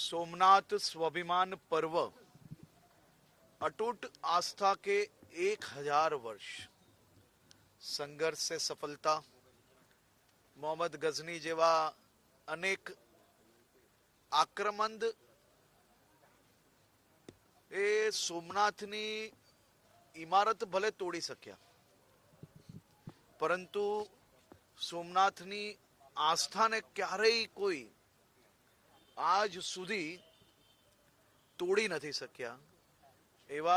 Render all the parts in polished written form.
सोमनाथ स्वाभिमान पर्व अटूट आस्था के 1000 वर्ष संघर्ष से सफलता मोहम्मद गजनी जेवा अनेक आक्रमण ए सोमनाथनी इमारत भले तोड़ी सक्या परंतु सोमनाथनी आस्था ने क्यारेय कोई आज सुधी तोड़ी नहीं सक्या। एवा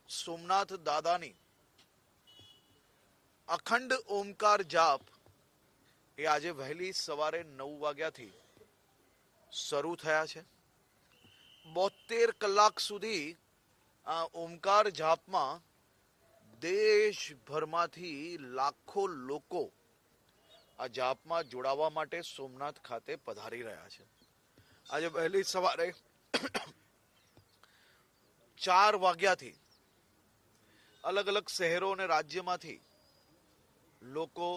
सोमनाथ दादानी अखंड ओमकार जाप ए आजे वहेली सवारे 9 वाग्याथी शरू थया छे। 72 कलाक सुधी आ ओमकार जापमां देशभरमांथी लाखो लोको आ जापमां जोडावा माटे सोमनाथ खाते पधारी रह्या छे। आज वहेली सवारे 4 वाग्याथी अलग अलग शहरों ने राज्यमांथी लोको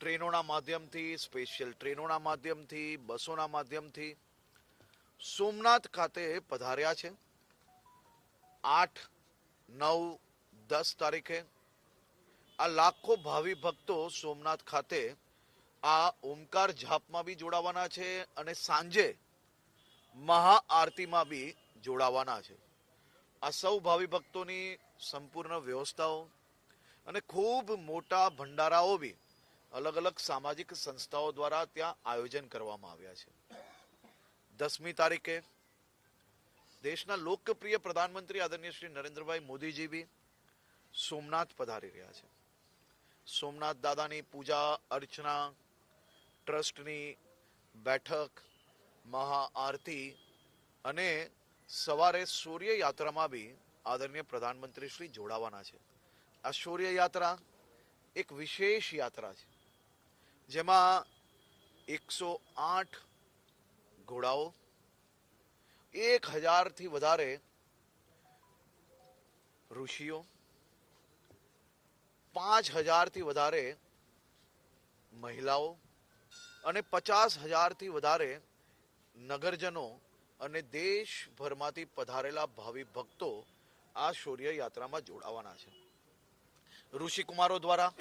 ट्रेनोना माध्यमथी, स्पेशियल ट्रेनोना माध्यमथी, बसोना माध्यमथी सोमनाथ खाते पधार्या छे। 8, 9, 10 तारीखे आ लाखों भावी भक्तो सोमनाथ खाते आ ओमकार जापमां बी जोडावाना छे अने सांजे महाआरतीमां बी जोडावाना छे। आ सौ भावी भक्तोनी संपूर्ण व्यवस्थाओ अने खूब मोटा भंडाराओ बी अलग अलग सामाजिक संस्थाओं द्वारा त्यां आयोजन करवामां आव्या छे। 10मी तारीखे देशना लोकप्रिय प्रधानमंत्री आदरणीय श्री नरेंद्रभाई मोदीजी बी सोमनाथ पधारी रह्या छे। सोमनाथ दादानी पूजा अर्चना, ट्रस्टनी बैठक, महाआरती अने सवारे शौर्य यात्रामां बी आदरणीय प्रधानमंत्री श्री जोडावाना छे। आ शौर्य यात्रा एक विशेष यात्रा छे जेमां 108 घोड़ाओ, 1000 थी वधारे ऋषिओ, 5000 थी वधारे महिलाओं अने 50,000 थी वधारे नगरजनो अने देशभरमांथी पधारेला भावी भक्तो आ शौर्य यात्रामां जोडावाना छे। ऋषि कुमारो द्वारा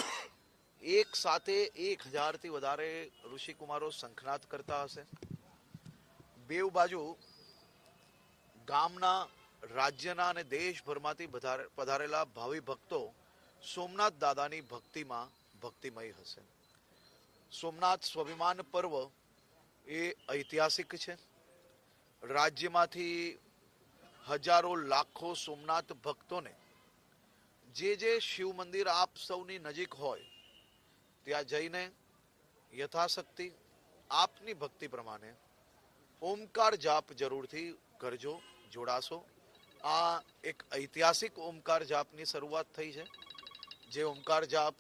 एक साथे 1000 थी वधारे ऋषि कुमारो शंखनाद करता हशे। बेव बाजू गामना, राज्यना अने देशभरमांथी पधारेला भावी भक्तो सोमनाथ दादानी भक्तिमां भक्तिमय हशे। सोमनाथ स्वाभिमान पर्व ए ऐतिहासिक छे। राज्यमांथी हजारों लाखों सोमनाथ भक्तोने जे शिव मंदिर आप सौनी नजीक होय त्यां जईने यथाशक्ति आपनी भक्ति प्रमाणे ओमकार जाप जरूरथी करजो, जोड़ाशो। आ एक ऐतिहासिक ओमकार जापनी शरूआत थई छे जे ओमकार जाप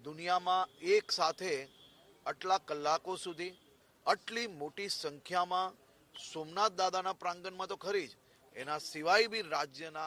दुनियामां एक साथे आटला कलाको सुधी आटली मोटी संख्यामां सोमनाथ दादाना प्रांगणमां तो खरी ज एना सिवाय बी राज्यना